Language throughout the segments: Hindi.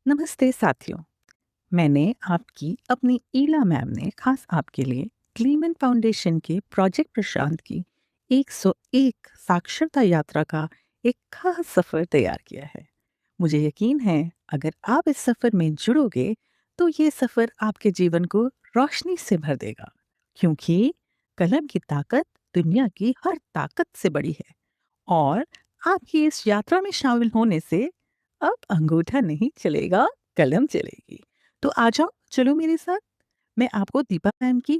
नमस्ते साथियों। मैंने आपकी अपनी ईला मैम ने खास आपके लिए क्लीमन फाउंडेशन के प्रोजेक्ट प्रशांत की 101 साक्षरता यात्रा का एक खास सफर तैयार किया है। मुझे यकीन है अगर आप इस सफर में जुड़ोगे तो ये सफर आपके जीवन को रोशनी से भर देगा, क्योंकि कलम की ताकत दुनिया की हर ताकत से बड़ी है। और आपकी इस यात्रा में शामिल होने से अब अंगूठा नहीं चलेगा, कलम चलेगी। तो आ जाओ, चलो मेरे साथ। मैं आपको दीपा मैम की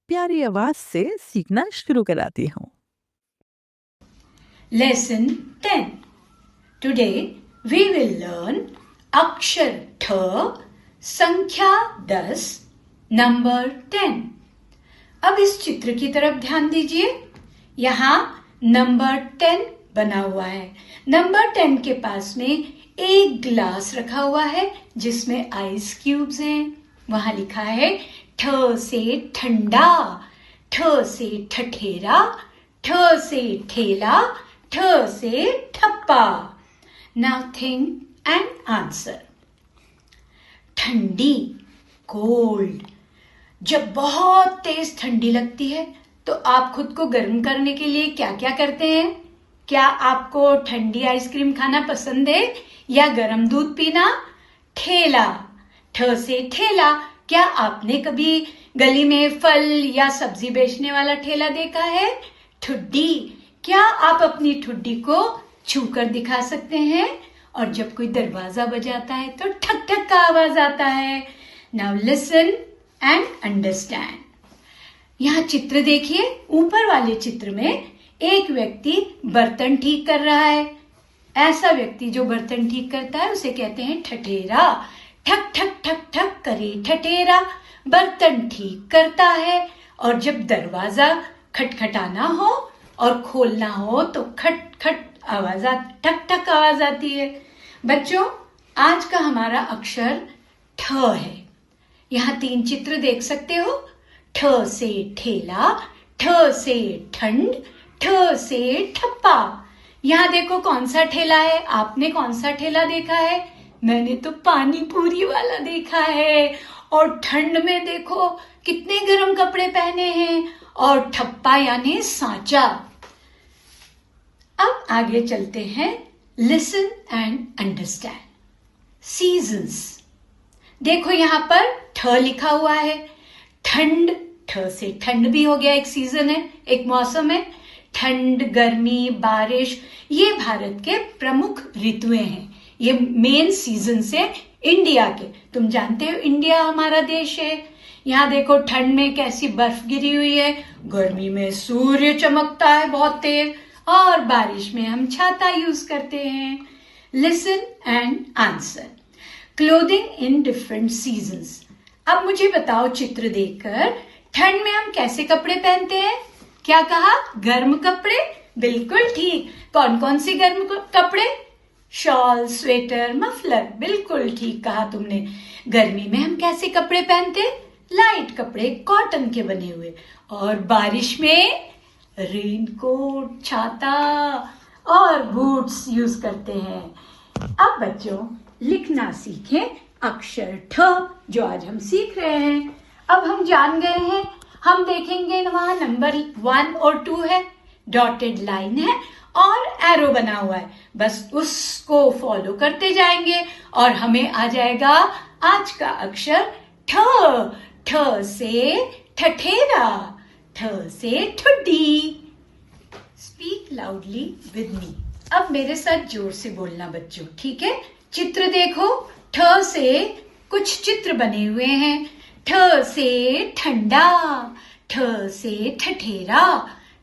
प्यारी आवाज से सीखना शुरू कराती हूँ। Lesson 10. Today we will learn अक्षर ठ, संख्या 10, नंबर 10. अब इस चित्र की तरफ ध्यान दीजिए। यहाँ नंबर 10 बना हुआ है। नंबर 10 के पास में एक ग्लास रखा हुआ है जिसमें आइस क्यूब्स हैं। वहां लिखा है ठ से ठंडा, ठ से ठठेरा, ठ से ठेला, ठ से ठप्पा। Now think and answer. ठंडी, कोल्ड। जब बहुत तेज ठंडी लगती है तो आप खुद को गर्म करने के लिए क्या क्या करते हैं? क्या आपको ठंडी आइसक्रीम खाना पसंद है या गर्म दूध पीना? ठेला, ठ से ठेला। क्या आपने कभी गली में फल या सब्जी बेचने वाला ठेला देखा है? ठुड्डी, क्या आप अपनी ठुड्डी को छूकर दिखा सकते हैं? और जब कोई दरवाजा बजाता है तो ठक ठक का आवाज आता है। Now listen and understand. यहाँ चित्र देखिए। ऊपर वाले चित्र में एक व्यक्ति बर्तन ठीक कर रहा है। ऐसा व्यक्ति जो बर्तन ठीक करता है उसे कहते हैं ठठेरा। ठक ठक ठक ठक करे ठठेरा, बर्तन ठीक करता है। और जब दरवाजा खटखटाना हो और खोलना हो तो खट खट आवाज, ठक ठक आवाज आती है। बच्चों, आज का हमारा अक्षर ठ है। यहाँ 3 चित्र देख सकते हो। ठ से ठेला, ठ से ठंड, ठ से ठप्पा। यहाँ देखो कौन सा ठेला है। आपने कौन सा ठेला देखा है? मैंने तो पानी पूरी वाला देखा है। और ठंड में देखो कितने गर्म कपड़े पहने हैं। और ठप्पा यानी सांचा। अब आगे चलते हैं। Listen and understand. सीजन्स। देखो यहाँ पर ठ लिखा हुआ है। ठंड, ठ से ठंड भी हो गया, एक सीजन है, एक मौसम है। ठंड, गर्मी, बारिश, ये भारत के प्रमुख ऋतुएं हैं। ये मेन सीजन से इंडिया के। तुम जानते हो इंडिया हमारा देश है। यहाँ देखो ठंड में कैसी बर्फ गिरी हुई है, गर्मी में सूर्य चमकता है बहुत तेज, और बारिश में हम छाता यूज करते हैं। Listen and answer. Clothing in different seasons. अब मुझे बताओ चित्र देखकर, ठंड में हम कैसे कपड़े पहनते हैं? क्या कहा? गर्म कपड़े। बिल्कुल ठीक। कौन कौन से गर्म कपड़े? Shawl, sweater, muffler. बिल्कुल ठीक कहा तुमने। गर्मी में हम कैसे कपड़े पहनते? लाइट कपड़े, कॉटन के बने हुए। और बारिश में रेनकोट, छाता और बूट्स यूज करते हैं। अब बच्चों लिखना सीखें अक्षर ठ, जो आज हम सीख रहे हैं। अब हम जान गए हैं। हम देखेंगे वहां नंबर 1 और 2 है, डॉटेड लाइन है और एरो बना हुआ है। बस उसको फॉलो करते जाएंगे और हमें आ जाएगा आज का अक्षर ठ। ठ से ठठेरा, ठ से ठुड्डी। Speak loudly with me. अब मेरे साथ जोर से बोलना बच्चों, ठीक है? चित्र देखो। ठ से कुछ चित्र बने हुए हैं। ठ से ठंडा, ठ से ठठेरा,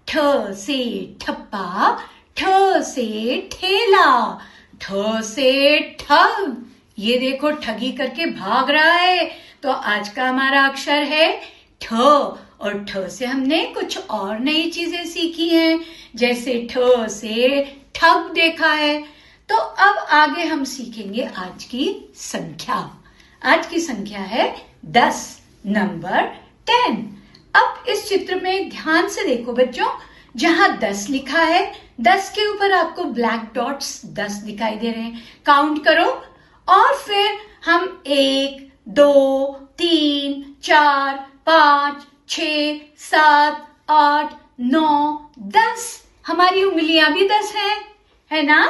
ठ से ठप्पा, ठ से ठेला, ठ से ठग। ये देखो ठगी करके भाग रहा है। तो आज का हमारा अक्षर है ठ। और ठ से हमने कुछ और नई चीजें सीखी हैं, जैसे ठ से ठग देखा है। तो अब आगे हम सीखेंगे आज की संख्या। आज की संख्या है 10, नंबर 10। अब इस चित्र में ध्यान से देखो बच्चों। जहां 10 लिखा है, 10 के ऊपर आपको ब्लैक डॉट्स 10 दिखाई दे रहे हैं। काउंट करो और फिर हम 1, 2, 3, 4, 5, 6, 7, 8, 9, 10। हमारी उंगलियां भी 10 है ना?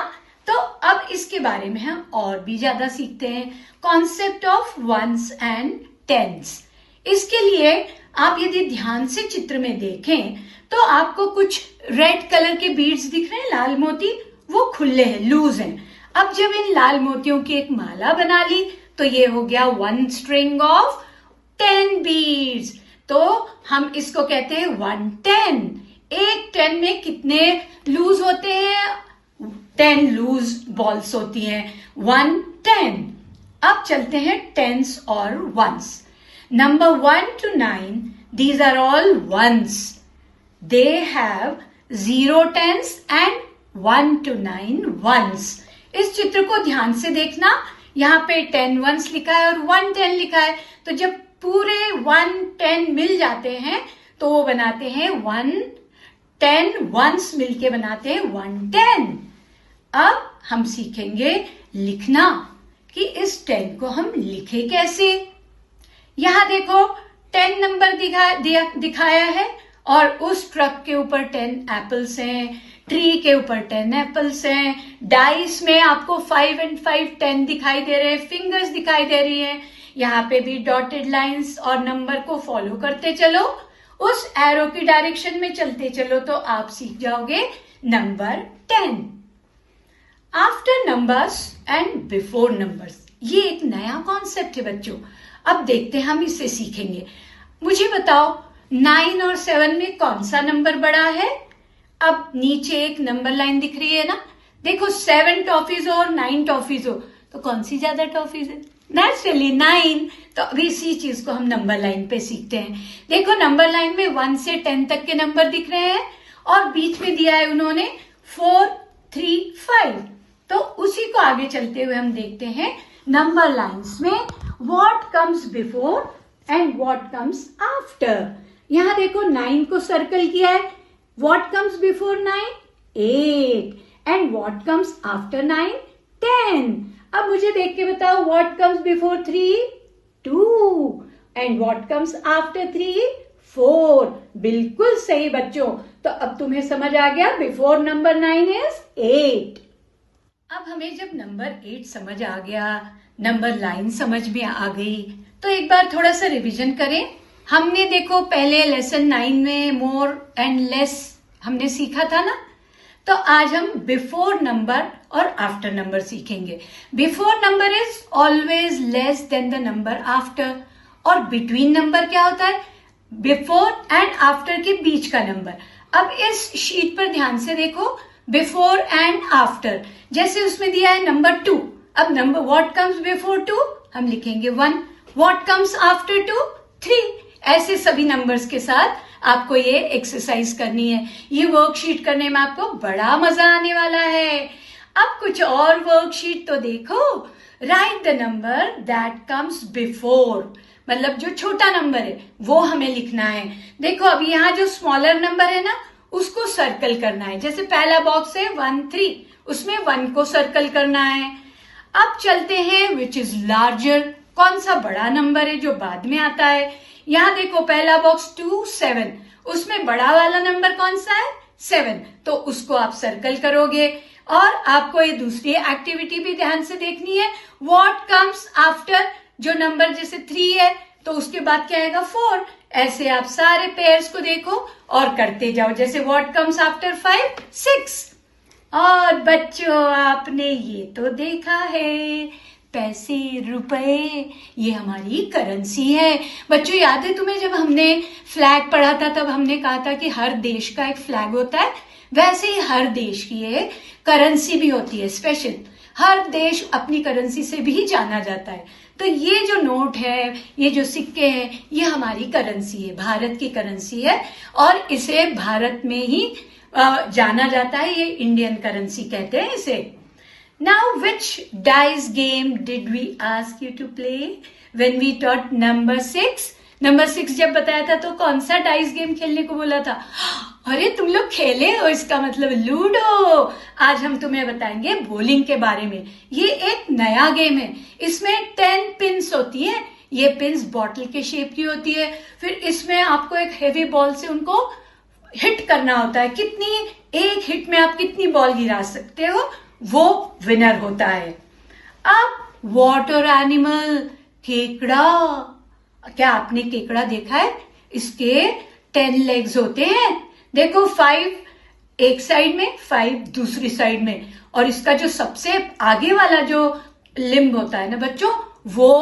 तो अब इसके बारे में हम और भी ज्यादा सीखते हैं, concept of ones and tens. इसके लिए आप यदि ध्यान से चित्र में देखें तो आपको कुछ रेड कलर के बीड्स दिख रहे हैं, लाल मोती, वो खुले हैं, लूज हैं। अब जब इन लाल मोतियों की एक माला बना ली तो ये हो गया 1 स्ट्रिंग ऑफ 10 बीड्स। तो हम इसको कहते हैं 110। एक 10 में कितने लूज होते हैं? 10 लूज बॉल्स होती हैं। 110। अब चलते हैं टेंस और once. Number 1 to 9, these are all ones. They have 0 tens and 1 to 9 ones. इस चित्र को ध्यान से देखना, यहाँ पे 10 ones लिखा है और 110 लिखा है। तो जब पूरे 110 मिल जाते हैं तो वो बनाते हैं 110 ones मिलके बनाते हैं 110। अब हम सीखेंगे लिखना कि इस 10 को हम लिखे कैसे। यहां देखो 10 नंबर दिखाया है और उस ट्रक के ऊपर 10 एप्पल्स हैं, ट्री के ऊपर 10 एप्पल्स हैं, डाइस में आपको 5 and 5 10 दिखाई दे रहे हैं, फिंगर्स दिखाई दे रही हैं। यहाँ पे भी डॉटेड लाइंस और नंबर को फॉलो करते चलो, उस एरो की डायरेक्शन में चलते चलो तो आप सीख जाओगे number 10। After numbers and before numbers, ये एक नया कॉन्सेप्ट है बच्चों। अब देखते हैं हम इसे सीखेंगे। मुझे बताओ 9 और 7 में कौन सा नंबर बड़ा है? अब नीचे एक नंबर लाइन दिख रही है ना, देखो 7 टॉफीज हो और 9 टॉफीज हो तो कौन सी ज्यादा टॉफीज है? नेचुरली 9। तो अभी इसी चीज को हम नंबर लाइन पे सीखते हैं। देखो नंबर लाइन में 1 से 10 तक के नंबर दिख रहे हैं और बीच में दिया है उन्होंने 4, 3, 5। तो उसी को आगे चलते हुए हम देखते हैं नंबर लाइन्स में what comes before and what comes after। यहां देखो 9 को सर्कल किया है, what comes before 9? 8 and what comes after 9? 10। अब मुझे देख के बताओ what comes before 3? 2 and what comes after 3? 4। बिल्कुल सही बच्चों। तो अब तुम्हें समझ आ गया बिफोर नंबर 9 is 8। अब हमें जब नंबर 8 समझ आ गया, नंबर लाइन समझ में आ गई, तो एक बार थोड़ा सा रिवीजन करें। हमने देखो पहले लेसन 9 में मोर एंड लेस हमने सीखा था ना, तो आज हम बिफोर नंबर और आफ्टर नंबर सीखेंगे। Before number is always less than the number after, और बिटवीन नंबर क्या होता है? बिफोर एंड आफ्टर के बीच का नंबर। अब इस शीट पर ध्यान से देखो, बिफोर एंड आफ्टर, जैसे उसमें दिया है नंबर 2। अब नंबर व्हाट कम्स बिफोर 2 हम लिखेंगे 1, व्हाट कम्स आफ्टर 2 3। ऐसे सभी नंबर्स के साथ आपको ये एक्सरसाइज करनी है। ये वर्कशीट करने में आपको बड़ा मजा आने वाला है। अब कुछ और वर्कशीट तो देखो। Right the number that comes before, मतलब जो छोटा नंबर है वो हमें लिखना है। देखो अभी यहाँ जो स्मॉलर नंबर है ना उसको सर्कल करना है। जैसे पहला बॉक्स है 1, 3, उसमें 1 को सर्कल करना है। अब चलते हैं विच इज लार्जर, कौन सा बड़ा नंबर है जो बाद में आता है। यहाँ देखो पहला बॉक्स 2, 7, उसमें बड़ा वाला नंबर कौन सा है? 7, तो उसको आप सर्कल करोगे। और आपको ये दूसरी एक्टिविटी भी ध्यान से देखनी है, व्हाट कम्स आफ्टर, जो नंबर जैसे 3 है तो उसके बाद क्या आएगा? 4। ऐसे आप सारे पेयर्स को देखो और करते जाओ। जैसे व्हाट कम्स आफ्टर 5, 6। और बच्चों आपने ये तो देखा है, पैसे, रुपए, ये हमारी करेंसी है। बच्चों याद है तुम्हें जब हमने फ्लैग पढ़ा था तब हमने कहा था कि हर देश का एक फ्लैग होता है, वैसे ही हर देश की एक करेंसी भी होती है स्पेशल। हर देश अपनी करेंसी से भी जाना जाता है। तो ये जो नोट है, ये जो सिक्के हैं, ये हमारी करेंसी है, भारत की करेंसी है और इसे भारत में ही जाना जाता है। ये इंडियन करेंसी कहते हैं इसे। Now which dice game did we ask you to play when we taught number 6? Number 6 जब बताया था तो कौन सा डाइस गेम खेलने को बोला था? अरे तुम लोग खेले हो, इसका मतलब लूडो। आज हम तुम्हें बताएंगे बोलिंग के बारे में। ये एक नया गेम है। इसमें 10 पिन्स होती है। ये पिन्स बॉटल के शेप की होती है। फिर इसमें आपको एक हेवी बॉल से उनको हिट करना होता है। एक हिट में आप कितनी बॉल गिरा सकते हो, वो विनर होता है। अब वाटर एनिमल, केकड़ा। क्या आपने केकड़ा देखा है? इसके 10 लेग्स होते हैं। देखो 5 एक साइड में, 5 दूसरी साइड में, और इसका जो सबसे आगे वाला जो लिम्ब होता है ना बच्चों, वो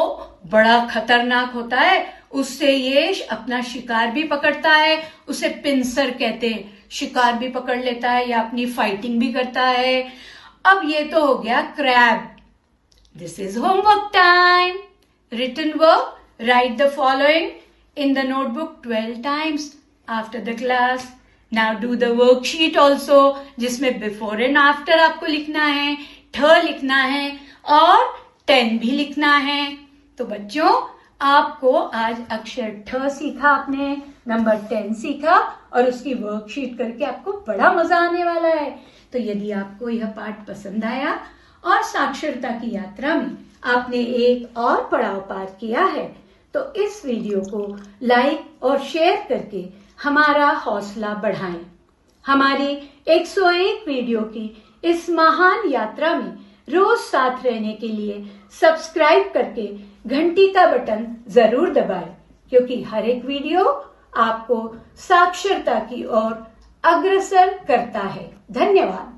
बड़ा खतरनाक होता है। उससे ये अपना शिकार भी पकड़ता है। उसे पिंसर कहते हैं। शिकार भी पकड़ लेता है या अपनी फाइटिंग भी करता है। अब ये तो हो गया crab. This is homework time. Written work, write the following in the notebook 12 times after the class. Now do the worksheet also, जिसमें before and after आपको लिखना है, ठ लिखना है और 10 भी लिखना है। तो बच्चों, आपको आज अक्षर ठ सीखा आपने, नंबर 10 सीखा और उसकी वर्कशीट करके आपको बड़ा मजा आने वाला है। तो यदि आपको यह पाठ पसंद आया और साक्षरता की यात्रा में आपने एक और पड़ाव पार किया है, तो इस वीडियो को लाइक और शेयर करके हमारा हौसला बढ़ाएं। हमारी 101 वीडियो की इस महान यात्रा में रोज साथ रहने के लिए सब्सक्राइब करके घंटी का बटन जरूर दबाएं, क्योंकि हर एक वीडियो आपको साक्षरता की ओर अग्रसर करता है। धन्यवाद।